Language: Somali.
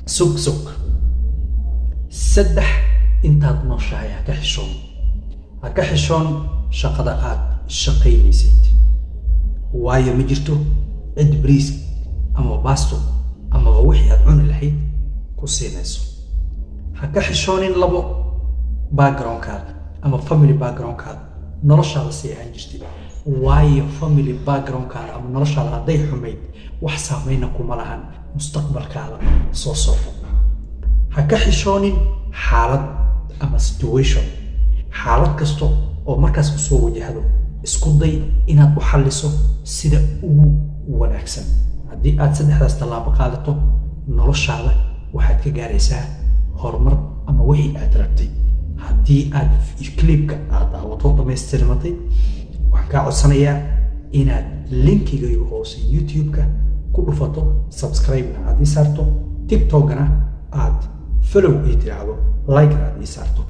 sug saddex intaad nooshahay ha ka xishoon shaqada aad shaqaynaysid waayo ma jirto cid bariis ama baasto ama wixii aad cuni lahayd ku siinayso ha ka xishoonin labo background-kaada ama family background-kaada noloshaada si aan jirtay waayo family background-kaada ama noloshaada hadday xumayd wax saamayna kuma lahan mustaqbalkaada soo socda ha ka xishoonin xaalad ama situation xaalad kasto oo markaas ku soo wajahdo isku day inaad u xalliso sida ugu wanaagsan haddii aad saddexdaas tallaabo qaadato noloshaada waxaad ka gaaraysaa horumar ama wixii aad rabtay haddii aad clipka aad daawato dhammaystirmatay waxaan kaa codsanayaa inaad linkiga hoose youtube-ka ku dhufato subscribe-na aad ii saarto tiktokana aad follow ii tiraahdo like-na aad ii saarto